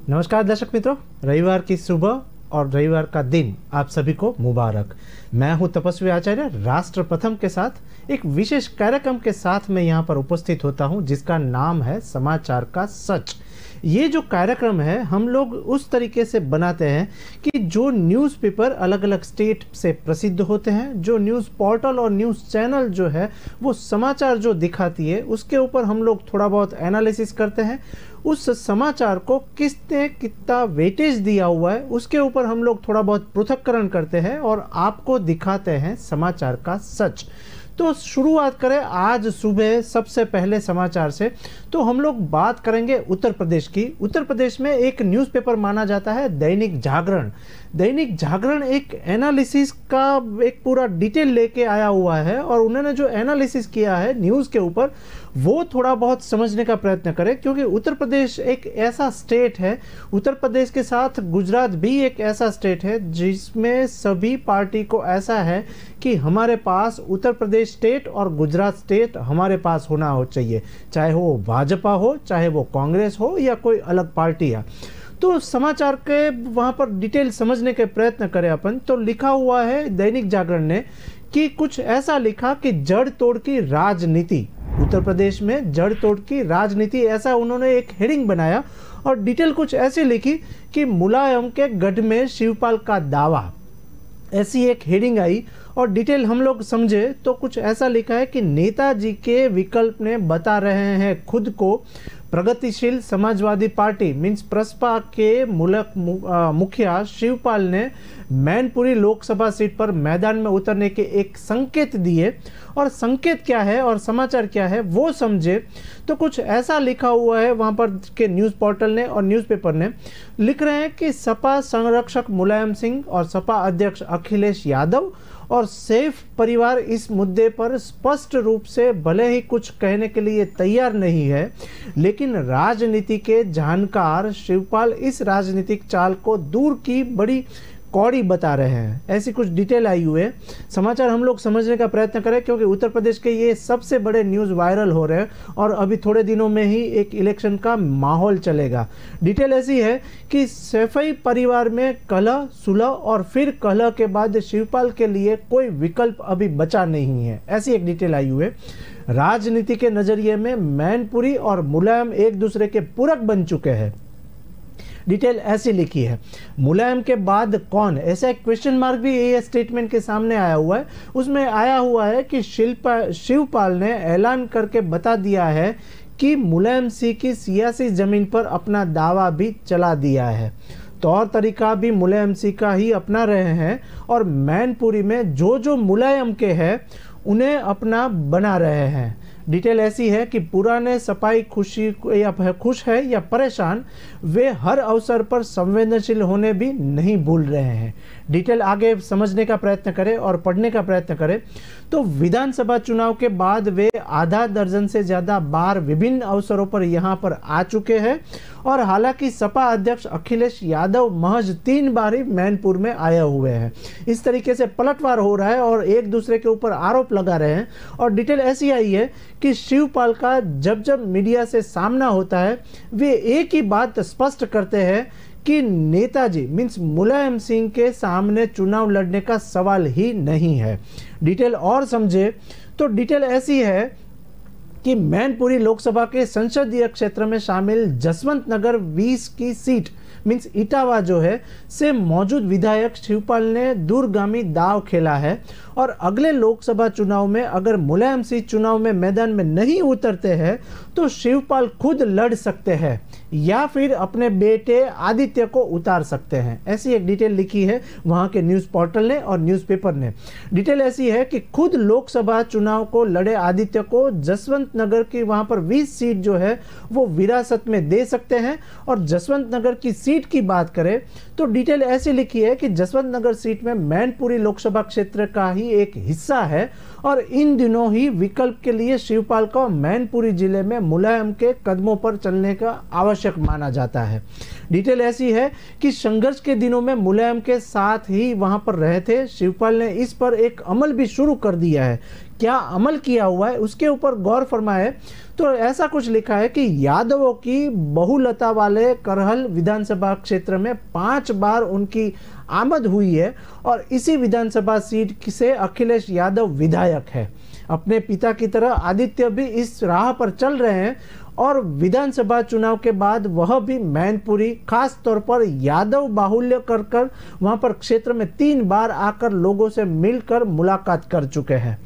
नमस्कार दर्शक मित्रों, रविवार की सुबह और रविवार का दिन आप सभी को मुबारक। मैं हूं तपस्वी आचार्य। राष्ट्र प्रथम के साथ एक विशेष कार्यक्रम के साथ मैं यहां पर उपस्थित होता हूं, जिसका नाम है समाचार का सच। ये जो कार्यक्रम है हम लोग उस तरीके से बनाते हैं कि जो न्यूज़पेपर अलग अलग स्टेट से प्रसिद्ध होते हैं, जो न्यूज़ पोर्टल और न्यूज़ चैनल जो है वो समाचार जो दिखाती है उसके ऊपर हम लोग थोड़ा बहुत एनालिसिस करते हैं। उस समाचार को किसने कितना वेटेज दिया हुआ है उसके ऊपर हम लोग थोड़ा बहुत पृथक्करण करते हैं और आपको दिखाते हैं समाचार का सच। तो शुरुआत करें आज सुबह सबसे पहले समाचार से। तो हम लोग बात करेंगे उत्तर प्रदेश की। उत्तर प्रदेश में एक न्यूज़पेपर माना जाता है दैनिक जागरण। दैनिक जागरण एक एनालिसिस का एक पूरा डिटेल लेके आया हुआ है और उन्होंने जो एनालिसिस किया है न्यूज़ के ऊपर वो थोड़ा बहुत समझने का प्रयत्न करें, क्योंकि उत्तर प्रदेश एक ऐसा स्टेट है, उत्तर प्रदेश के साथ गुजरात भी एक ऐसा स्टेट है जिसमें सभी पार्टी को ऐसा है कि हमारे पास उत्तर प्रदेश स्टेट और गुजरात स्टेट हमारे पास होना हो चाहिए, चाहे वो भाजपा हो, चाहे वो कांग्रेस हो या कोई अलग पार्टी है। तो समाचार के वहाँ पर डिटेल समझने के प्रयत्न करें अपन। तो लिखा हुआ है दैनिक जागरण ने कि कुछ ऐसा लिखा कि जड़ तोड़ की राजनीति, उत्तर प्रदेश में जड़ तोड़ की राजनीति, ऐसा उन्होंने एक हेडिंग बनाया और डिटेल कुछ ऐसे लिखी कि मुलायम के गढ़ में शिवपाल का दावा, ऐसी एक हेडिंग आई। और डिटेल हम लोग समझे तो कुछ ऐसा लिखा है कि नेताजी के विकल्प ने बता रहे हैं खुद को प्रगतिशील समाजवादी पार्टी मीन्स प्रसपा के मुखिया शिवपाल ने मैनपुरी लोकसभा सीट पर मैदान में उतरने के एक संकेत दिए। और संकेत क्या है और समाचार क्या है वो समझे तो कुछ ऐसा लिखा हुआ है वहाँ पर के न्यूज़ पोर्टल ने और न्यूज़पेपर ने। लिख रहे हैं कि सपा संरक्षक मुलायम सिंह और सपा अध्यक्ष अखिलेश यादव और सैफ परिवार इस मुद्दे पर स्पष्ट रूप से भले ही कुछ कहने के लिए तैयार नहीं है, लेकिन राजनीति के जानकार शिवपाल इस राजनीतिक चाल को दूर की बड़ी कौड़ी बता रहे हैं। ऐसी कुछ डिटेल आई हुई है। समाचार हम लोग समझने का प्रयत्न करें, क्योंकि उत्तर प्रदेश के ये सबसे बड़े न्यूज़ वायरल हो रहे हैं और अभी थोड़े दिनों में ही एक इलेक्शन का माहौल चलेगा। डिटेल ऐसी है कि सैफई परिवार में कलह सुलह और फिर कलह के बाद शिवपाल के लिए कोई विकल्प अभी बचा नहीं है, ऐसी एक डिटेल आई हुई है। राजनीति के नज़रिए में मैनपुरी और मुलायम एक दूसरे के पूरक बन चुके हैं। डिटेल ऐसी लिखी है। मुलायम के बाद कौन, ऐसा एक क्वेश्चन मार्क भी ये स्टेटमेंट के सामने आया हुआ है। उसमें आया हुआ है कि शिवपाल ने ऐलान करके बता दिया है कि मुलायम सिंह की सियासी जमीन पर अपना दावा भी चला दिया है। तौर तरीका भी मुलायम सिंह का ही अपना रहे हैं और मैनपुरी में जो जो मुलायम के हैं उन्हें अपना बना रहे हैं। डिटेल ऐसी है कि पुराने सपाई खुश है या परेशान, वे हर अवसर पर संवेदनशील होने भी नहीं भूल रहे हैं। डिटेल आगे समझने का प्रयत्न करें और पढ़ने का प्रयत्न करें तो विधानसभा चुनाव के बाद वे आधा दर्जन से ज़्यादा बार विभिन्न अवसरों पर यहाँ पर आ चुके हैं। और हालांकि सपा अध्यक्ष अखिलेश यादव महज 3 बार ही मैनपुर में आए हुए हैं। इस तरीके से पलटवार हो रहा है और एक दूसरे के ऊपर आरोप लगा रहे हैं। और डिटेल ऐसी आई है कि शिवपाल का जब जब मीडिया से सामना होता है वे एक ही बात स्पष्ट करते हैं कि नेताजी मीन्स मुलायम सिंह के सामने चुनाव लड़ने का सवाल ही नहीं है। डिटेल और समझे तो डिटेल ऐसी है कि मैनपुरी लोकसभा के संसदीय क्षेत्र में शामिल जसवंत नगर 20 की सीट मीन्स इटावा जो है से मौजूद विधायक शिवपाल ने दूरगामी दाव खेला है। और अगले लोकसभा चुनाव में अगर मुलायम सिंह चुनाव में मैदान में नहीं उतरते हैं तो शिवपाल खुद लड़ सकते हैं या फिर अपने बेटे आदित्य को उतार सकते हैं। ऐसी एक डिटेल लिखी है वहाँ के न्यूज़ पोर्टल ने और न्यूज़पेपर ने। डिटेल ऐसी है कि खुद लोकसभा चुनाव को लड़े आदित्य को जसवंत नगर की वहाँ पर 20 सीट जो है वो विरासत में दे सकते हैं। और जसवंत नगर की सीट की बात करें तो डिटेल ऐसी लिखी है कि जसवंत नगर सीट में मैनपुरी लोकसभा क्षेत्र का ही एक हिस्सा है और इन दिनों ही विकल्प के लिए शिवपाल को मैनपुरी जिले में मुलायम के कदमों पर चलने का आवश्यक माना जाता है। डिटेल ऐसी है कि संघर्ष के दिनों में मुलायम के साथ ही वहां पर रहे थे। शिवपाल ने इस पर एक अमल भी शुरू कर दिया है। क्या अमल किया हुआ है उसके ऊपर गौर फरमाए तो ऐसा कुछ लिखा है कि यादवों की बहुलता वाले करहल विधानसभा क्षेत्र में 5 बार उनकी आमद हुई है और इसी विधानसभा सीट से अखिलेश यादव विधायक है। अपने पिता की तरह आदित्य भी इस राह पर चल रहे हैं और विधानसभा चुनाव के बाद वह भी मैनपुरी खास तौर पर यादव बाहुल्य कर वहां पर क्षेत्र में 3 बार आकर लोगों से मिलकर मुलाकात कर चुके हैं।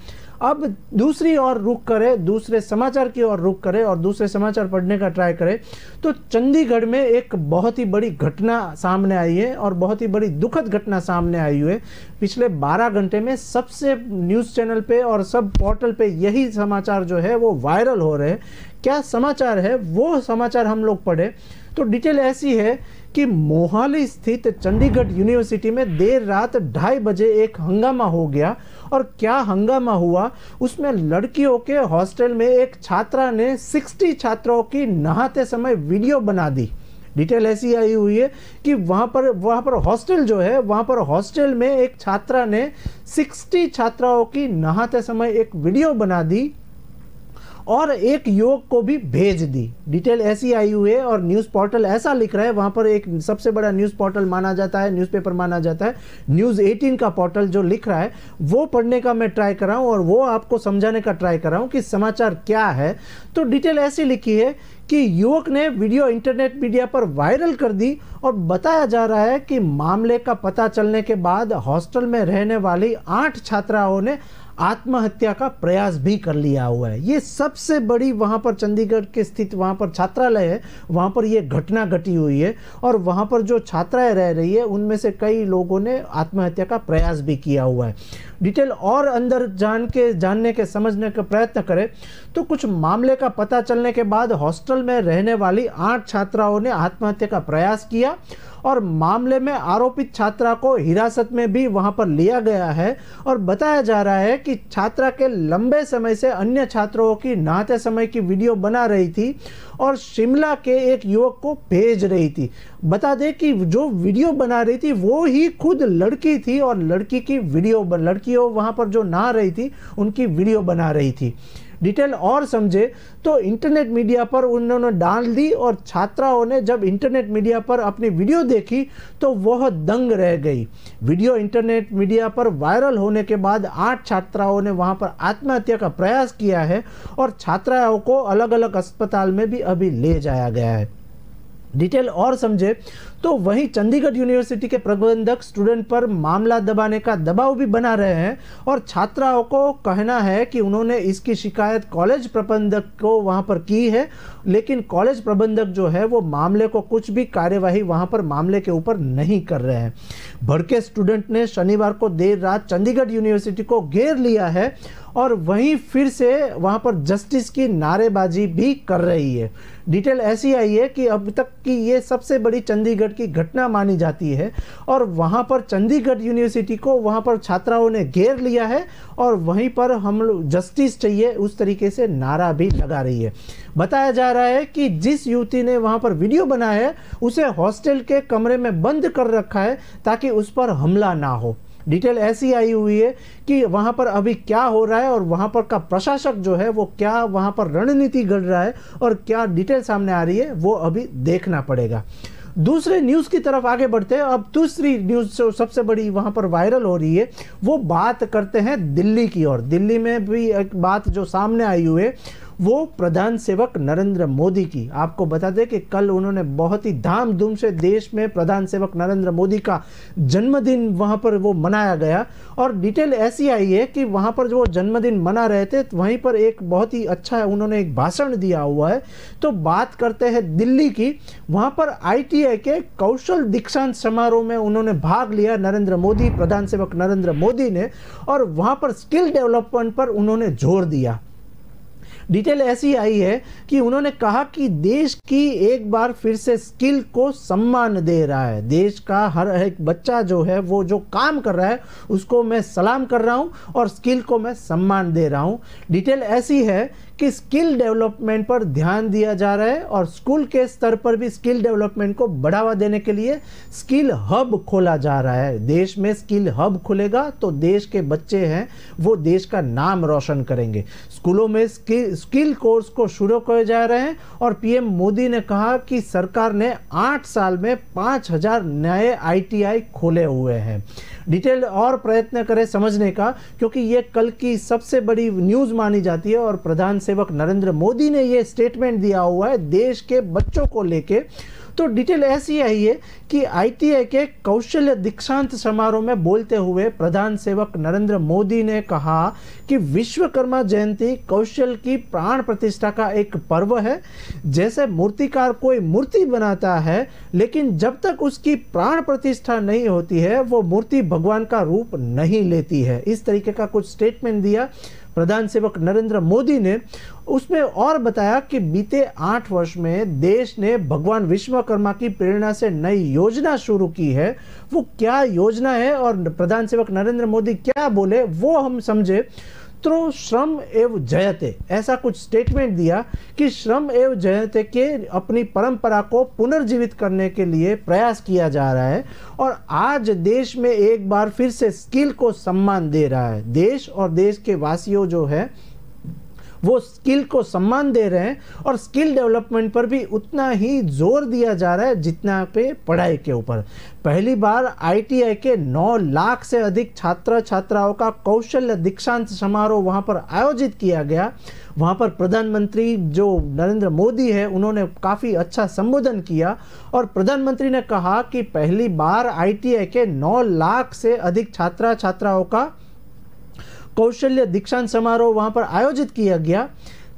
अब दूसरी ओर रुख करें, दूसरे समाचार की ओर रुख करें और दूसरे समाचार पढ़ने का ट्राई करें तो चंडीगढ़ में एक बहुत ही बड़ी घटना सामने आई है और बहुत ही बड़ी दुखद घटना सामने आई हुई है। पिछले 12 घंटे में सबसे न्यूज़ चैनल पे और सब पोर्टल पे यही समाचार जो है वो वायरल हो रहे हैं। क्या समाचार है वो समाचार हम लोग पढ़े तो डिटेल ऐसी है कि मोहाली स्थित चंडीगढ़ यूनिवर्सिटी में देर रात 2:30 बजे एक हंगामा हो गया। और क्या हंगामा हुआ उसमें लड़कियों के हॉस्टल में एक छात्रा ने 60 छात्राओं की नहाते समय वीडियो बना दी। डिटेल ऐसी आई हुई है कि वहाँ पर हॉस्टल जो है वहाँ पर हॉस्टल में एक छात्रा ने 60 छात्राओं की नहाते समय एक वीडियो बना दी और एक युवक को भी भेज दी। डिटेल ऐसी आई हुई है और न्यूज़ पोर्टल ऐसा लिख रहा है। वहाँ पर एक सबसे बड़ा न्यूज़ पोर्टल माना जाता है, न्यूज़पेपर माना जाता है, न्यूज़ 18 का पोर्टल जो लिख रहा है वो पढ़ने का मैं ट्राई कर रहा हूँ और वो आपको समझाने का ट्राई कर रहा हूँ कि समाचार क्या है। तो डिटेल ऐसी लिखी है कि युवक ने वीडियो इंटरनेट मीडिया पर वायरल कर दी और बताया जा रहा है कि मामले का पता चलने के बाद हॉस्टल में रहने वाली 8 छात्राओं ने आत्महत्या का प्रयास भी कर लिया हुआ है। ये सबसे बड़ी वहाँ पर चंडीगढ़ के स्थित वहाँ पर छात्रालय है, वहाँ पर ये घटना घटी हुई है और वहाँ पर जो छात्राएं रह रही है उनमें से कई लोगों ने आत्महत्या का प्रयास भी किया हुआ है। डिटेल और अंदर जानने के समझने का प्रयत्न करें तो कुछ मामले का पता चलने के बाद हॉस्टल में रहने वाली 8 छात्राओं ने आत्महत्या का प्रयास किया और मामले में आरोपित छात्रा को हिरासत में भी वहां पर लिया गया है। और बताया जा रहा है कि छात्रा के लंबे समय से अन्य छात्रों की नहाते समय की वीडियो बना रही थी और शिमला के एक युवक को भेज रही थी। बता दें कि जो वीडियो बना रही थी वो ही खुद लड़की थी और लड़कियों वहां पर जो नहा रही थी उनकी वीडियो बना रही थी। डिटेल और समझे तो इंटरनेट मीडिया पर उन्होंने डाल दी और छात्राओं ने जब इंटरनेट मीडिया पर अपनी वीडियो देखी तो वह दंग रह गई। वीडियो इंटरनेट मीडिया पर वायरल होने के बाद 8 छात्राओं ने वहां पर आत्महत्या का प्रयास किया है और छात्राओं को अलग अलग अस्पताल में भी अभी ले जाया गया है। डिटेल और समझे तो वहीं चंडीगढ़ यूनिवर्सिटी के प्रबंधक स्टूडेंट पर मामला दबाने का दबाव भी बना रहे हैं और छात्राओं को कहना है कि उन्होंने इसकी शिकायत कॉलेज प्रबंधक को वहां पर की है, लेकिन कॉलेज प्रबंधक जो है वो मामले को कुछ भी कार्यवाही वहां पर मामले के ऊपर नहीं कर रहे हैं। भड़के स्टूडेंट ने शनिवार को देर रात चंडीगढ़ यूनिवर्सिटी को घेर लिया है और वहीं फिर से वहां पर जस्टिस की नारेबाजी भी कर रही है। डिटेल ऐसी आई है कि अब तक की ये सबसे बड़ी चंडीगढ़ की घटना मानी जाती है और वहां पर चंडीगढ़ यूनिवर्सिटी को वहां पर छात्राओं ने घेर लिया है और वहीं पर हम लोग जस्टिस चाहिए उस तरीके से नारा भी लगा रही है। बताया जा रहा है कि जिस युवती ने वहां पर वीडियो बनाया है उसे हॉस्टल के कमरे में बंद कर रखा है ताकि उस पर हमला ना हो। डिटेल ऐसी आई हुई है कि वहां पर अभी क्या हो रहा है और वहां पर का प्रशासक जो है वो क्या वहां पर रणनीति गढ़ रहा है और क्या डिटेल सामने आ रही है वो अभी देखना पड़ेगा। दूसरे न्यूज़ की तरफ आगे बढ़ते हैं। अब दूसरी न्यूज़ जो सबसे बड़ी वहां पर वायरल हो रही है वो बात करते हैं दिल्ली की ओर। दिल्ली में भी एक बात जो सामने आई हुई है वो प्रधान सेवक नरेंद्र मोदी की। आपको बता दें कि कल उन्होंने बहुत ही धामधूम से देश में प्रधान सेवक नरेंद्र मोदी का जन्मदिन वहां पर वो मनाया गया और डिटेल ऐसी आई है कि वहां पर जो वो जन्मदिन मना रहे थे वहीं पर एक बहुत ही अच्छा उन्होंने एक भाषण दिया हुआ है। तो बात करते हैं दिल्ली की। वहां पर ITI के कौशल दीक्षांत समारोह में उन्होंने भाग लिया नरेंद्र मोदी, प्रधान सेवक नरेंद्र मोदी ने, और वहां पर स्किल डेवलपमेंट पर उन्होंने जोर दिया। डिटेल ऐसी आई है कि उन्होंने कहा कि देश की एक बार फिर से स्किल को सम्मान दे रहा है। देश का हर एक बच्चा जो है वो जो काम कर रहा है उसको मैं सलाम कर रहा हूं और स्किल को मैं सम्मान दे रहा हूं। डिटेल ऐसी है कि स्किल डेवलपमेंट पर ध्यान दिया जा रहा है और स्कूल के स्तर पर भी स्किल डेवलपमेंट को बढ़ावा देने के लिए स्किल हब खोला जा रहा है। देश में स्किल हब खुलेगा तो देश के बच्चे हैं वो देश का नाम रोशन करेंगे। स्कूलों में स्किल कोर्स को शुरू किए जा रहे हैं और पीएम मोदी ने कहा कि सरकार ने 8 साल में 5000 नए आईटीआई खोले हुए हैं। डिटेल और प्रयत्न करें समझने का, क्योंकि ये कल की सबसे बड़ी न्यूज़ मानी जाती है और प्रधान सेवक नरेंद्र मोदी ने ये स्टेटमेंट दिया हुआ है देश के बच्चों को लेके। तो डिटेल ऐसी आई है कि आईटीआई के कौशल्य दीक्षांत समारोह में बोलते हुए प्रधान सेवक नरेंद्र मोदी ने कहा कि विश्वकर्मा जयंती कौशल की प्राण प्रतिष्ठा का एक पर्व है। जैसे मूर्तिकार कोई मूर्ति बनाता है, लेकिन जब तक उसकी प्राण प्रतिष्ठा नहीं होती है वो मूर्ति भगवान का रूप नहीं लेती है। इस तरीके का कुछ स्टेटमेंट दिया प्रधान सेवक नरेंद्र मोदी ने। उसमें और बताया कि बीते 8 वर्ष में देश ने भगवान विश्वकर्मा की प्रेरणा से नई योजना शुरू की है। वो क्या योजना है और प्रधान सेवक नरेंद्र मोदी क्या बोले वो हम समझे तो श्रम एव जयते ऐसा कुछ स्टेटमेंट दिया कि श्रम एव जयते के अपनी परंपरा को पुनर्जीवित करने के लिए प्रयास किया जा रहा है और आज देश में एक बार फिर से स्किल को सम्मान दे रहा है। देश और देश के वासियों जो है वो स्किल को सम्मान दे रहे हैं और स्किल डेवलपमेंट पर भी उतना ही जोर दिया जा रहा है जितना पे पढ़ाई के ऊपर। पहली बार आईटीआई के 9 लाख से अधिक छात्र छात्राओं का कौशल्य दीक्षांत समारोह वहां पर आयोजित किया गया। वहां पर प्रधानमंत्री जो नरेंद्र मोदी है उन्होंने काफ़ी अच्छा संबोधन किया और प्रधानमंत्री ने कहा कि पहली बार आईटीआई के 9 लाख से अधिक छात्र छात्राओं का कौशल्य दीक्षांत समारोह वहां पर आयोजित किया गया।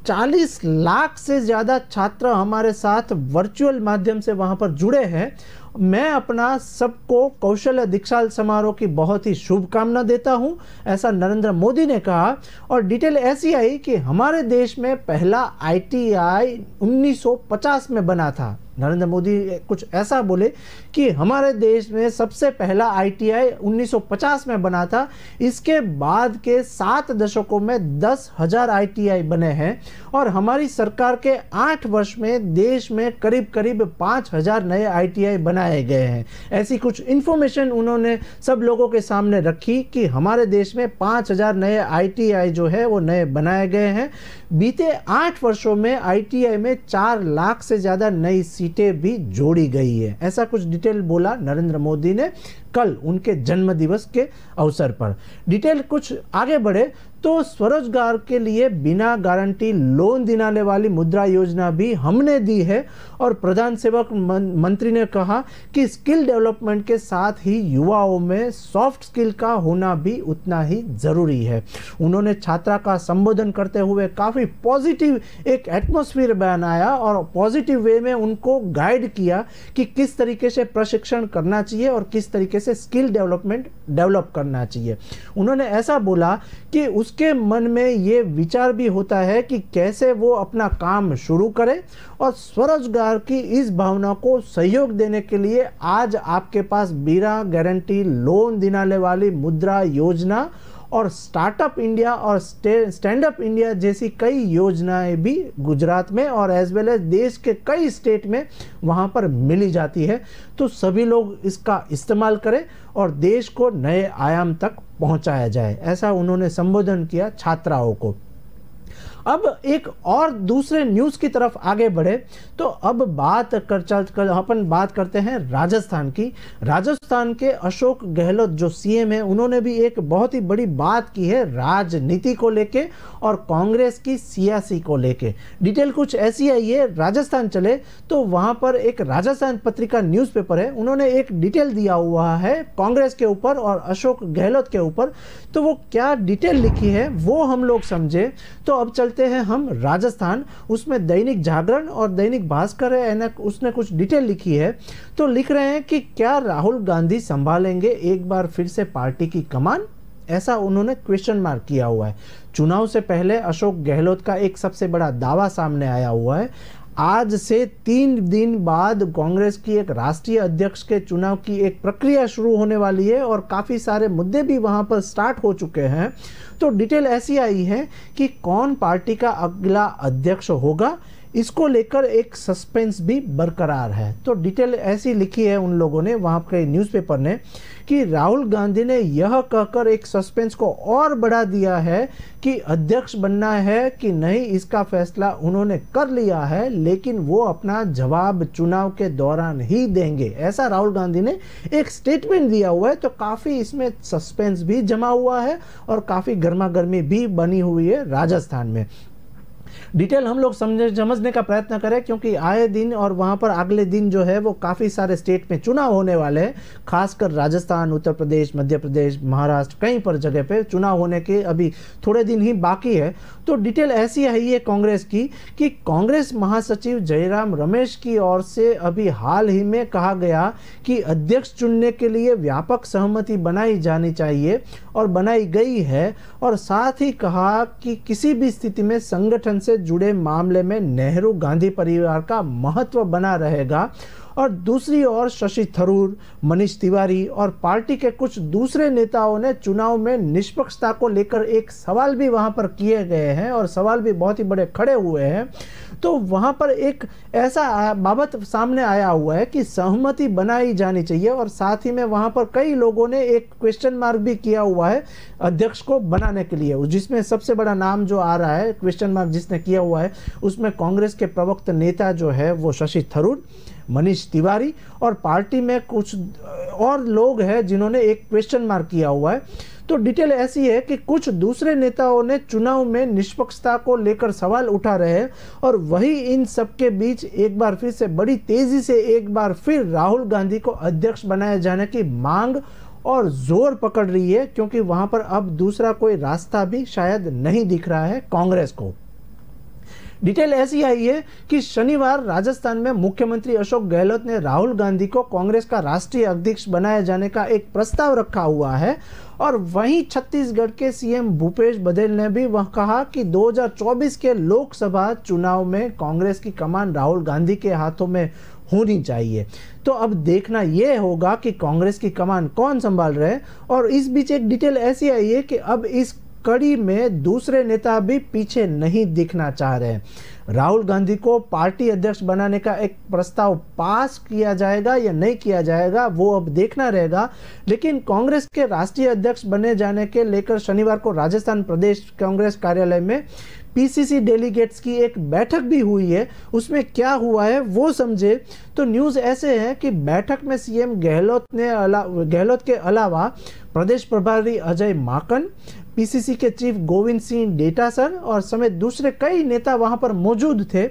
40 लाख से ज़्यादा छात्र हमारे साथ वर्चुअल माध्यम से वहां पर जुड़े हैं। मैं अपना सबको कौशल्य दीक्षांत समारोह की बहुत ही शुभकामना देता हूं, ऐसा नरेंद्र मोदी ने कहा। और डिटेल ऐसी आई कि हमारे देश में पहला आईटीआई 1950 में बना था। नरेंद्र मोदी कुछ ऐसा बोले कि हमारे देश में सबसे पहला आईटीआई 1950 में बना था। इसके बाद के 7 दशकों में 10,000 आईटीआई बने हैं और हमारी सरकार के 8 वर्ष में देश में करीब करीब 5,000 नए आईटीआई बनाए गए हैं। ऐसी कुछ इन्फॉर्मेशन उन्होंने सब लोगों के सामने रखी कि हमारे देश में 5,000 नए आईटीआई जो है वो नए बनाए गए हैं। बीते 8 वर्षों में आईटीआई में 4 लाख से ज़्यादा नई सीटें भी जोड़ी गई है। ऐसा कुछ डिटेल बोला नरेंद्र मोदी ने कल उनके जन्म दिवस के अवसर पर। डिटेल कुछ आगे बढ़े तो स्वरोजगार के लिए बिना गारंटी लोन दिलाने वाली मुद्रा योजना भी हमने दी है और प्रधान सेवक मंत्री ने कहा कि स्किल डेवलपमेंट के साथ ही युवाओं में सॉफ्ट स्किल का होना भी उतना ही ज़रूरी है। उन्होंने छात्रा का संबोधन करते हुए काफ़ी पॉजिटिव एक एटमॉस्फेयर बनाया और पॉजिटिव वे में उनको गाइड किया कि किस तरीके से प्रशिक्षण करना चाहिए और किस तरीके से स्किल डेवलप करना चाहिए। उन्होंने ऐसा बोला कि उसके मन में ये विचार भी होता है कि कैसे वो अपना काम शुरू करे और स्वरोजगार की इस भावना को सहयोग देने के लिए आज आपके पास बिना गारंटी लोन दिलाने वाली मुद्रा योजना और स्टार्टअप इंडिया और स्टैंड अप इंडिया जैसी कई योजनाएं भी गुजरात में और एज वेल एज देश के कई स्टेट में वहां पर मिली जाती है। तो सभी लोग इसका इस्तेमाल करें और देश को नए आयाम तक पहुंचाया जाए, ऐसा उन्होंने संबोधन किया छात्राओं को। अब एक और दूसरे न्यूज़ की तरफ आगे बढ़े तो अब अपन बात करते हैं राजस्थान की। राजस्थान के अशोक गहलोत जो सीएम है उन्होंने भी एक बहुत ही बड़ी बात की है राजनीति को लेके और कांग्रेस की सियासी को लेके। डिटेल कुछ ऐसी आई है, राजस्थान चले तो वहां पर एक राजस्थान पत्रिका न्यूज़पेपर है, उन्होंने एक डिटेल दिया हुआ है कांग्रेस के ऊपर और अशोक गहलोत के ऊपर। तो वो क्या डिटेल लिखी है वो हम लोग समझे तो अब चलते हैं हम राजस्थान। उसमें दैनिक जागरण और दैनिक भास्कर है, उसने कुछ डिटेल लिखी है। तो लिख रहे हैं कि क्या राहुल गांधी संभालेंगे एक बार फिर से पार्टी की कमान, ऐसा उन्होंने क्वेश्चन मार्क किया हुआ है। चुनाव से पहले अशोक गहलोत का एक सबसे बड़ा दावा सामने आया हुआ है। आज से 3 दिन बाद कांग्रेस की एक राष्ट्रीय अध्यक्ष के चुनाव की एक प्रक्रिया शुरू होने वाली है और काफ़ी सारे मुद्दे भी वहां पर स्टार्ट हो चुके हैं। तो डिटेल ऐसी आई है कि कौन पार्टी का अगला अध्यक्ष होगा, इसको लेकर एक सस्पेंस भी बरकरार है। तो डिटेल ऐसी लिखी है उन लोगों ने, वहाँ के न्यूज़पेपर ने, कि राहुल गांधी ने यह कहकर एक सस्पेंस को और बढ़ा दिया है कि अध्यक्ष बनना है कि नहीं इसका फैसला उन्होंने कर लिया है, लेकिन वो अपना जवाब चुनाव के दौरान ही देंगे। ऐसा राहुल गांधी ने एक स्टेटमेंट दिया हुआ है। तो काफ़ी इसमें सस्पेंस भी जमा हुआ है और काफ़ी गर्मा गर्मी भी बनी हुई है राजस्थान में। डिटेल हम लोग समझने का प्रयत्न करें, क्योंकि आए दिन और वहाँ पर अगले दिन जो है वो काफ़ी सारे स्टेट में चुनाव होने वाले हैं। खासकर राजस्थान, उत्तर प्रदेश, मध्य प्रदेश, महाराष्ट्र, कहीं पर जगह पे चुनाव होने के अभी थोड़े दिन ही बाकी है। तो डिटेल ऐसी आई है कांग्रेस की कि कांग्रेस महासचिव जयराम रमेश की ओर से अभी हाल ही में कहा गया कि अध्यक्ष चुनने के लिए व्यापक सहमति बनाई जानी चाहिए और बनाई गई है, और साथ ही कहा कि किसी भी स्थिति में संगठन से जुड़े मामले में नेहरू गांधी परिवार का महत्व बना रहेगा। और दूसरी ओर शशि थरूर, मनीष तिवारी और पार्टी के कुछ दूसरे नेताओं ने चुनाव में निष्पक्षता को लेकर एक सवाल भी वहां पर किए गए हैं और सवाल भी बहुत ही बड़े खड़े हुए हैं। तो वहां पर एक ऐसा बाबत सामने आया हुआ है कि सहमति बनाई जानी चाहिए, और साथ ही में वहां पर कई लोगों ने एक क्वेश्चन मार्क भी किया हुआ है अध्यक्ष को बनाने के लिए, जिसमें सबसे बड़ा नाम जो आ रहा है क्वेश्चन मार्क जिसने किया हुआ है उसमें कांग्रेस के प्रवक्ता नेता जो है वो शशि थरूर, मनीष तिवारी और पार्टी में कुछ और लोग हैं जिन्होंने एक क्वेश्चन मार्क किया हुआ है। तो डिटेल ऐसी है कि कुछ दूसरे नेताओं ने चुनाव में निष्पक्षता को लेकर सवाल उठा रहे हैं, और वही इन सब के बीच एक बार फिर से बड़ी तेजी से एक बार फिर राहुल गांधी को अध्यक्ष बनाए जाने की मांग और जोर पकड़ रही है, क्योंकि वहां पर अब दूसरा कोई रास्ता भी शायद नहीं दिख रहा है कांग्रेस को। डिटेल ऐसी आई है कि शनिवार राजस्थान में मुख्यमंत्री अशोक गहलोत ने राहुल गांधी को कांग्रेस का राष्ट्रीय अध्यक्ष बनाए जाने का एक प्रस्ताव रखा हुआ है, और वहीं छत्तीसगढ़ के सीएम भूपेश बघेल ने भी वह कहा कि 2024 के लोकसभा चुनाव में कांग्रेस की कमान राहुल गांधी के हाथों में होनी चाहिए। तो अब देखना यह होगा कि कांग्रेस की कमान कौन संभाल रहे हैं। और इस बीच एक डिटेल ऐसी आई है कि अब इस कड़ी में दूसरे नेता भी पीछे नहीं दिखना चाह रहे हैं। राहुल गांधी को पार्टी अध्यक्ष बनाने का एक प्रस्ताव पास किया जाएगा या नहीं किया जाएगा वो अब देखना रहेगा, लेकिन कांग्रेस के राष्ट्रीय अध्यक्ष बने जाने के लेकर शनिवार को राजस्थान प्रदेश कांग्रेस कार्यालय में पीसीसी डेलीगेट्स की एक बैठक भी हुई है। उसमें क्या हुआ है वो समझे तो न्यूज़ ऐसे है कि बैठक में सीएम गहलोत के अलावा प्रदेश प्रभारी अजय माकन, पीसीसी के चीफ गोविंद सिंह डेटासर और समेत दूसरे कई नेता वहां पर मौजूद थे।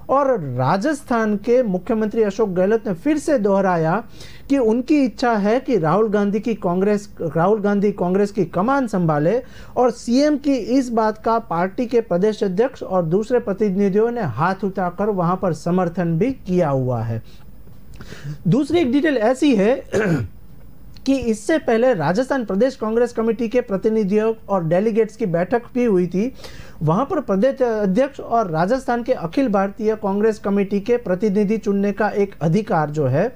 और राजस्थान के मुख्यमंत्री अशोक गहलोत ने फिर से दोहराया कि उनकी इच्छा है कि राहुल गांधी कांग्रेस की कमान संभाले, और सीएम की इस बात का पार्टी के प्रदेश अध्यक्ष और दूसरे प्रतिनिधियों ने हाथ उठाकर वहां पर समर्थन भी किया हुआ है। दूसरी एक डिटेल ऐसी है कि इससे पहले राजस्थान प्रदेश कांग्रेस कमेटी के प्रतिनिधियों और डेलीगेट्स की बैठक भी हुई थी। वहां पर प्रदेश अध्यक्ष और राजस्थान के अखिल भारतीय कांग्रेस कमेटी के प्रतिनिधि चुनने का एक अधिकार जो है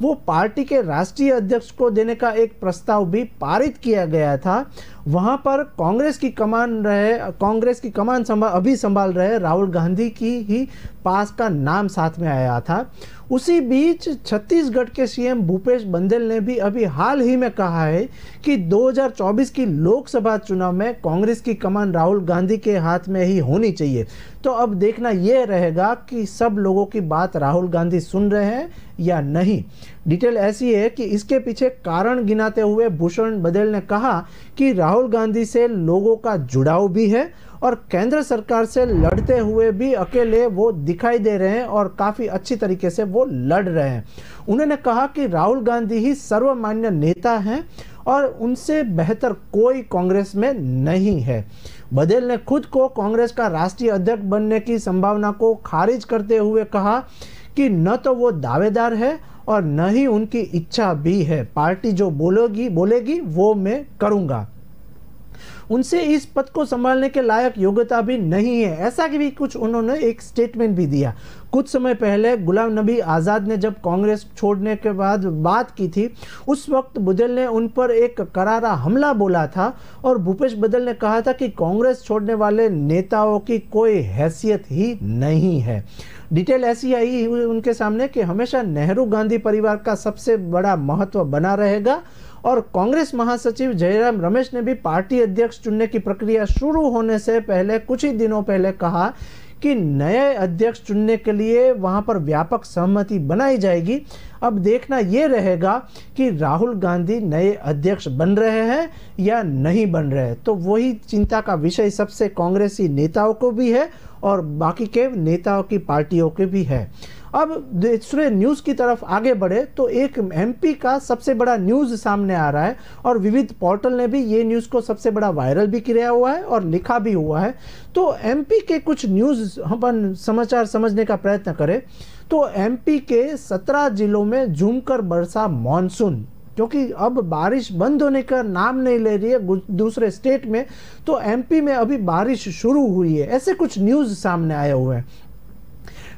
वो पार्टी के राष्ट्रीय अध्यक्ष को देने का एक प्रस्ताव भी पारित किया गया था। वहां पर कांग्रेस की कमान अभी संभाल रहे राहुल गांधी की ही पास का नाम साथ में आया था। उसी बीच छत्तीसगढ़ के सीएम भूपेश बघेल ने भी अभी हाल ही में कहा है कि 2024 की लोकसभा चुनाव में कांग्रेस की कमान राहुल गांधी के हाथ में ही होनी चाहिए। तो अब देखना यह रहेगा कि सब लोगों की बात राहुल गांधी सुन रहे हैं या नहीं। डिटेल ऐसी है कि इसके पीछे कारण गिनाते हुए भूषण बघेल ने कहा कि राहुल गांधी से लोगों का जुड़ाव भी है और केंद्र सरकार से लड़ते हुए भी अकेले वो दिखाई दे रहे हैं और काफ़ी अच्छी तरीके से वो लड़ रहे हैं। उन्होंने कहा कि राहुल गांधी ही सर्वमान्य नेता हैं और उनसे बेहतर कोई कांग्रेस में नहीं है। बघेल ने खुद को कांग्रेस का राष्ट्रीय अध्यक्ष बनने की संभावना को खारिज करते हुए कहा कि न तो वो दावेदार है और न ही उनकी इच्छा भी है। पार्टी जो बोलेगी वो मैं करूंगा। उनसे इस पद को संभालने के लायक योग्यता भी नहीं है, ऐसा कि भी कुछ उन्होंने एक स्टेटमेंट भी दिया। कुछ समय पहले गुलाम नबी आज़ाद ने जब कांग्रेस छोड़ने के बाद बात की थी, उस वक्त बुदेल ने उन पर एक करारा हमला बोला था और भूपेश बदल ने कहा था कि कांग्रेस छोड़ने वाले नेताओं की कोई हैसियत ही नहीं है। डिटेल ऐसी आई हुई उनके सामने कि हमेशा नेहरू गांधी परिवार का सबसे बड़ा महत्व बना रहेगा और कांग्रेस महासचिव जयराम रमेश ने भी पार्टी अध्यक्ष चुनने की प्रक्रिया शुरू होने से पहले कुछ ही दिनों पहले कहा कि नए अध्यक्ष चुनने के लिए वहां पर व्यापक सहमति बनाई जाएगी। अब देखना यह रहेगा कि राहुल गांधी नए अध्यक्ष बन रहे हैं या नहीं बन रहे। तो वही चिंता का विषय सबसे कांग्रेसी नेताओं को भी है और बाकी के नेताओं की पार्टियों के भी है। अब दूसरे न्यूज़ की तरफ आगे बढ़े तो एक एमपी का सबसे बड़ा न्यूज़ सामने आ रहा है और विविध पोर्टल ने भी ये न्यूज़ को सबसे बड़ा वायरल भी किया हुआ है और लिखा भी हुआ है। तो एमपी के कुछ न्यूज़ हम समाचार समझने का प्रयत्न करें तो एमपी के 17 जिलों में झूमकर बरसा मॉनसून, क्योंकि अब बारिश बंद होने का नाम नहीं ले रही है दूसरे स्टेट में, तो एमपी में अभी बारिश शुरू हुई है। ऐसे कुछ न्यूज़ सामने आए हुए हैं।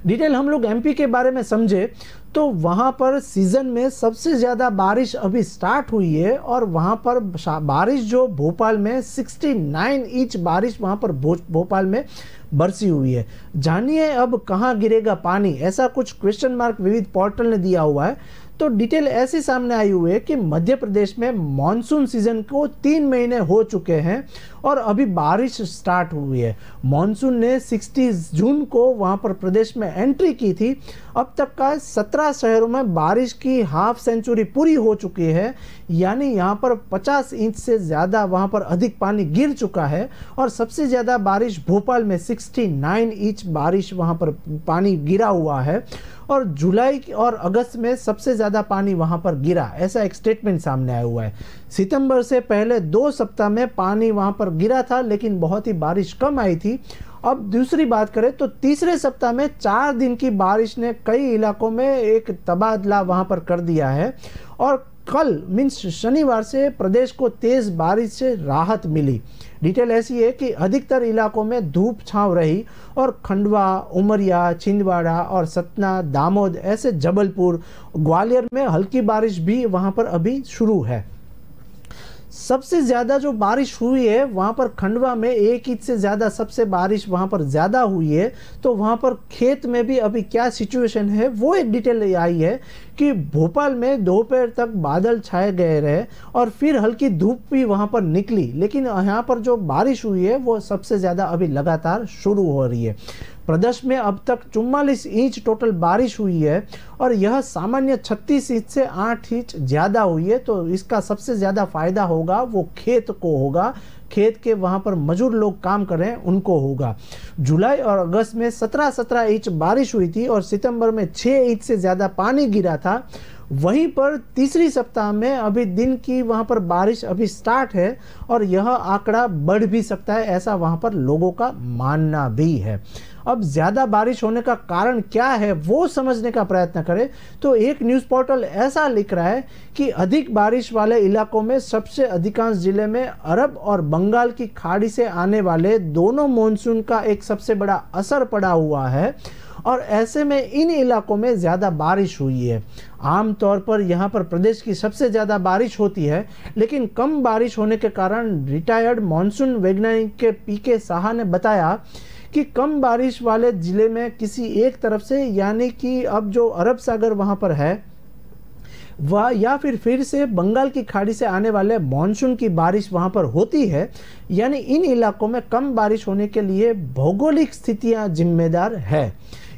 डिटेल हम लोग एमपी के बारे में समझे तो वहाँ पर सीज़न में सबसे ज़्यादा बारिश अभी स्टार्ट हुई है और वहाँ पर बारिश जो भोपाल में 69 इंच बारिश वहाँ पर भोपाल में बरसी हुई है। जानिए अब कहाँ गिरेगा पानी, ऐसा कुछ क्वेश्चन मार्क विविध पोर्टल ने दिया हुआ है। तो डिटेल ऐसी सामने आई हुई है कि मध्य प्रदेश में मॉनसून सीजन को 3 महीने हो चुके हैं और अभी बारिश स्टार्ट हुई है। मॉनसून ने 60 जून को वहां पर प्रदेश में एंट्री की थी। अब तक का 17 शहरों में बारिश की हाफ सेंचुरी पूरी हो चुकी है, यानी यहां पर 50 इंच से ज़्यादा वहां पर अधिक पानी गिर चुका है और सबसे ज़्यादा बारिश भोपाल में 69 इंच बारिश वहां पर पानी गिरा हुआ है और जुलाई और अगस्त में सबसे ज़्यादा पानी वहां पर गिरा, ऐसा एक स्टेटमेंट सामने आया हुआ है। सितंबर से पहले 2 सप्ताह में पानी वहां पर गिरा था लेकिन बहुत ही बारिश कम आई थी। अब दूसरी बात करें तो तीसरे सप्ताह में 4 दिन की बारिश ने कई इलाकों में एक तबादला वहां पर कर दिया है और कल मीन्स शनिवार से प्रदेश को तेज बारिश से राहत मिली। डिटेल ऐसी है कि अधिकतर इलाकों में धूप छांव रही और खंडवा, उमरिया, छिंदवाड़ा और सतना, दामोद, ऐसे जबलपुर, ग्वालियर में हल्की बारिश भी वहां पर अभी शुरू है। सबसे ज़्यादा जो बारिश हुई है वहाँ पर खंडवा में 1 इंच से ज़्यादा सबसे बारिश वहाँ पर ज़्यादा हुई है। तो वहाँ पर खेत में भी अभी क्या सिचुएशन है वो एक डिटेल आई है कि भोपाल में दोपहर तक बादल छाए गए रहे और फिर हल्की धूप भी वहाँ पर निकली, लेकिन यहाँ पर जो बारिश हुई है वो सबसे ज़्यादा अभी लगातार शुरू हो रही है। प्रदेश में अब तक 44 इंच टोटल बारिश हुई है और यह सामान्य 36 इंच से 8 इंच ज़्यादा हुई है। तो इसका सबसे ज़्यादा फायदा होगा वो खेत को होगा, खेत के वहाँ पर मजदूर लोग काम कर रहे हैं उनको होगा। जुलाई और अगस्त में 17 इंच बारिश हुई थी और सितंबर में 6 इंच से ज़्यादा पानी गिरा था। वहीं पर तीसरी सप्ताह में अभी दिन की वहाँ पर बारिश अभी स्टार्ट है और यह आंकड़ा बढ़ भी सकता है, ऐसा वहाँ पर लोगों का मानना भी है। अब ज़्यादा बारिश होने का कारण क्या है वो समझने का प्रयत्न करें तो एक न्यूज़ पोर्टल ऐसा लिख रहा है कि अधिक बारिश वाले इलाकों में सबसे अधिकांश जिले में अरब और बंगाल की खाड़ी से आने वाले दोनों मॉनसून का एक सबसे बड़ा असर पड़ा हुआ है और ऐसे में इन इलाकों में ज़्यादा बारिश हुई है। आमतौर पर यहाँ पर प्रदेश की सबसे ज़्यादा बारिश होती है, लेकिन कम बारिश होने के कारण रिटायर्ड मॉनसून वैज्ञानिक के पीके साहा ने बताया कि कम बारिश वाले ज़िले में किसी एक तरफ से, यानी कि अब जो अरब सागर वहाँ पर है वह या फिर से बंगाल की खाड़ी से आने वाले मॉनसून की बारिश वहाँ पर होती है, यानी इन इलाकों में कम बारिश होने के लिए भौगोलिक स्थितियाँ जिम्मेदार है।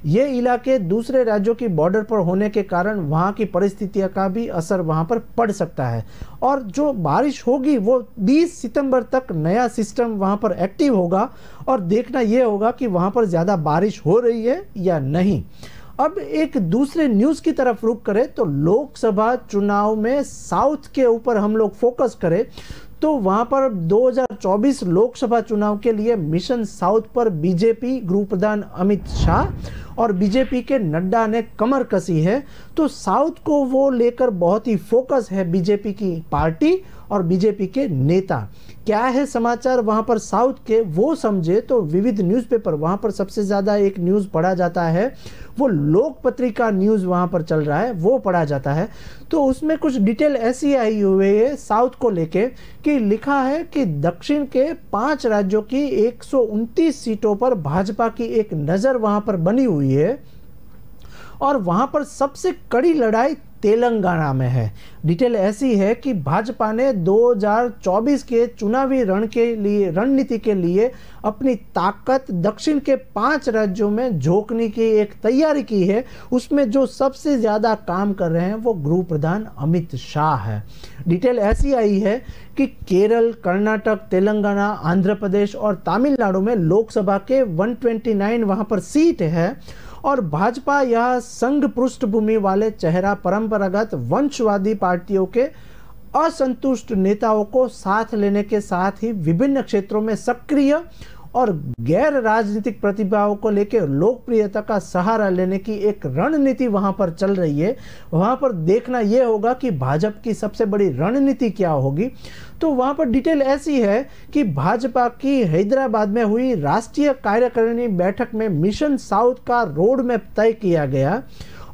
ये इलाके दूसरे राज्यों की बॉर्डर पर होने के कारण वहाँ की परिस्थितियों का भी असर वहाँ पर पड़ सकता है और जो बारिश होगी वो 20 सितंबर तक नया सिस्टम वहाँ पर एक्टिव होगा और देखना ये होगा कि वहाँ पर ज़्यादा बारिश हो रही है या नहीं। अब एक दूसरे न्यूज़ की तरफ रुख करें तो लोकसभा चुनाव में साउथ के ऊपर हम लोग फोकस करें तो वहाँ पर 2024 लोकसभा चुनाव के लिए मिशन साउथ पर बीजेपी गृह प्रधान अमित शाह और बीजेपी के नड्डा ने कमर कसी है। तो साउथ को वो लेकर बहुत ही फोकस है बीजेपी की पार्टी और बीजेपी के नेता। क्या है समाचार वहाँ पर साउथ के वो समझे तो विविध न्यूज़पेपर वहाँ पर सबसे ज़्यादा एक न्यूज़ पढ़ा जाता है, वो लोक पत्रिका न्यूज़ वहाँ पर चल रहा है वो पढ़ा जाता है। तो उसमें कुछ डिटेल ऐसी आई हुई है साउथ को लेके कि लिखा है कि दक्षिण के 5 राज्यों की 129 सीटों पर भाजपा की एक नज़र वहाँ पर बनी हुई है और वहाँ पर सबसे कड़ी लड़ाई तेलंगाना में है। डिटेल ऐसी है कि भाजपा ने 2024 के चुनावी रणनीति के लिए अपनी ताकत दक्षिण के 5 राज्यों में झोंकने की एक तैयारी की है। उसमें जो सबसे ज़्यादा काम कर रहे हैं वो गृह प्रधान अमित शाह है। डिटेल ऐसी आई है कि केरल, कर्नाटक, तेलंगाना, आंध्र प्रदेश और तमिलनाडु में लोकसभा के 129 वहाँ पर सीट है और भाजपा यह संघ पृष्ठभूमि वाले चेहरा परंपरागत वंशवादी पार्टियों के असंतुष्ट नेताओं को साथ लेने के साथ ही विभिन्न क्षेत्रों में सक्रिय और गैर राजनीतिक प्रतिभाओं को लेकर लोकप्रियता का सहारा लेने की एक रणनीति वहां पर चल रही है। वहां पर देखना यह होगा कि भाजपा की सबसे बड़ी रणनीति क्या होगी। तो वहां पर डिटेल ऐसी है कि भाजपा की हैदराबाद में हुई राष्ट्रीय कार्यकारिणी बैठक में मिशन साउथ का रोड मैप तय किया गया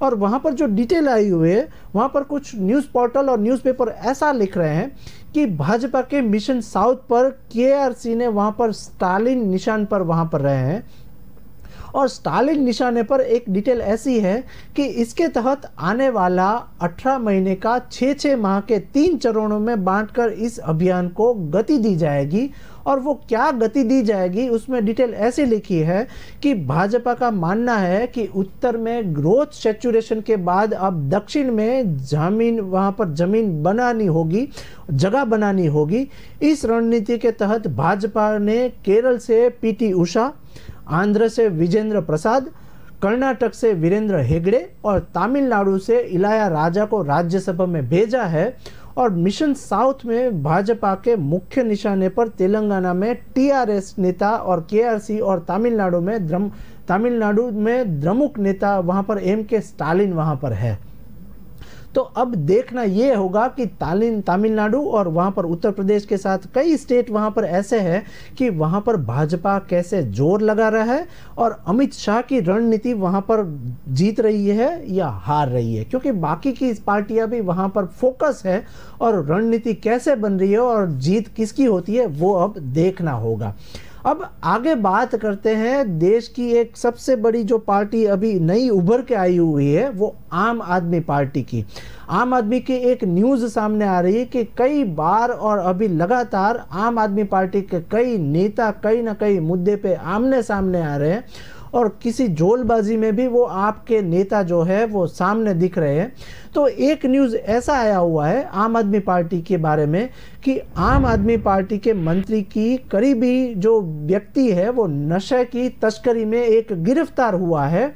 और वहां पर जो डिटेल आई हुई है वहां पर कुछ न्यूज़ पोर्टल और न्यूज़पेपर ऐसा लिख रहे हैं कि भाजपा के मिशन साउथ पर केआरसी ने वहां पर स्टालिन निशान पर वहां पर रहे हैं और स्टालिन निशाने पर एक डिटेल ऐसी है कि इसके तहत आने वाला 18 महीने का 6-6 माह के 3 चरणों में बांटकर इस अभियान को गति दी जाएगी। और वो क्या गति दी जाएगी उसमें डिटेल ऐसी लिखी है कि भाजपा का मानना है कि उत्तर में ग्रोथ सैचुरेशन के बाद अब दक्षिण में वहाँ पर जमीन बनानी होगी, जगह बनानी होगी। इस रणनीति के तहत भाजपा ने केरल से पीटी उषा, आंध्र से विजेंद्र प्रसाद, कर्नाटक से वीरेंद्र हेगड़े और तमिलनाडु से इलाया राजा को राज्यसभा में भेजा है। और मिशन साउथ में भाजपा के मुख्य निशाने पर तेलंगाना में टीआरएस नेता और केआरसी और तमिलनाडु में द्रमुक नेता वहां पर एमके स्टालिन वहां पर है। तो अब देखना ये होगा कि तमिलनाडु और वहाँ पर उत्तर प्रदेश के साथ कई स्टेट वहाँ पर ऐसे हैं कि वहाँ पर भाजपा कैसे जोर लगा रहा है और अमित शाह की रणनीति वहाँ पर जीत रही है या हार रही है, क्योंकि बाकी की पार्टियां भी वहाँ पर फोकस है और रणनीति कैसे बन रही है और जीत किसकी होती है वो अब देखना होगा। अब आगे बात करते हैं देश की एक सबसे बड़ी जो पार्टी अभी नई उभर के आई हुई है वो आम आदमी पार्टी की। आम आदमी की एक न्यूज़ सामने आ रही है कि कई बार और अभी लगातार आम आदमी पार्टी के कई नेता कई ना कई मुद्दे पे आमने सामने आ रहे हैं और किसी जोलबाजी में भी वो आपके नेता जो है वो सामने दिख रहे हैं। तो एक न्यूज़ ऐसा आया हुआ है आम आदमी पार्टी के बारे में कि आम आदमी पार्टी के मंत्री की करीबी जो व्यक्ति है वो नशे की तस्करी में एक गिरफ्तार हुआ है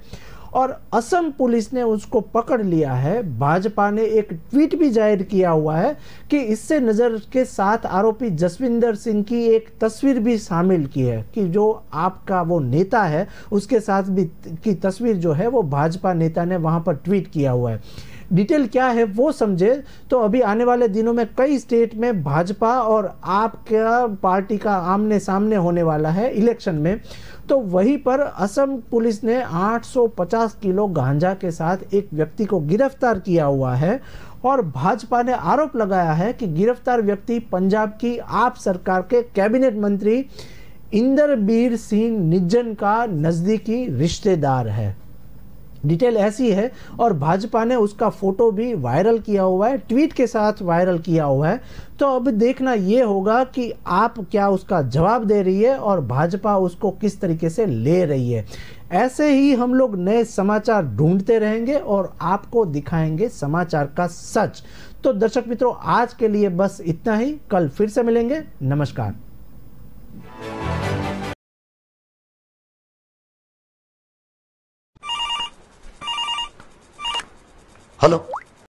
और असम पुलिस ने उसको पकड़ लिया है। भाजपा ने एक ट्वीट भी जाहिर किया हुआ है कि इससे नज़र के साथ आरोपी जसविंदर सिंह की एक तस्वीर भी शामिल की है कि जो आपका वो नेता है उसके साथ भी की तस्वीर जो है वो भाजपा नेता ने वहाँ पर ट्वीट किया हुआ है। डिटेल क्या है वो समझे तो अभी आने वाले दिनों में कई स्टेट में भाजपा और आपका पार्टी का आमने सामने होने वाला है इलेक्शन में। तो वहीं पर असम पुलिस ने 850 किलो गांजा के साथ एक व्यक्ति को गिरफ्तार किया हुआ है और भाजपा ने आरोप लगाया है कि गिरफ्तार व्यक्ति पंजाब की आप सरकार के कैबिनेट मंत्री इंदरबीर सिंह निज्जन का नज़दीकी रिश्तेदार है। डिटेल ऐसी है और भाजपा ने उसका फोटो भी वायरल किया हुआ है, ट्वीट के साथ वायरल किया हुआ है। तो अब देखना ये होगा कि आप क्या उसका जवाब दे रही है और भाजपा उसको किस तरीके से ले रही है। ऐसे ही हम लोग नए समाचार ढूंढते रहेंगे और आपको दिखाएंगे समाचार का सच। तो दर्शक मित्रों आज के लिए बस इतना ही, कल फिर से मिलेंगे। नमस्कार। हेलो।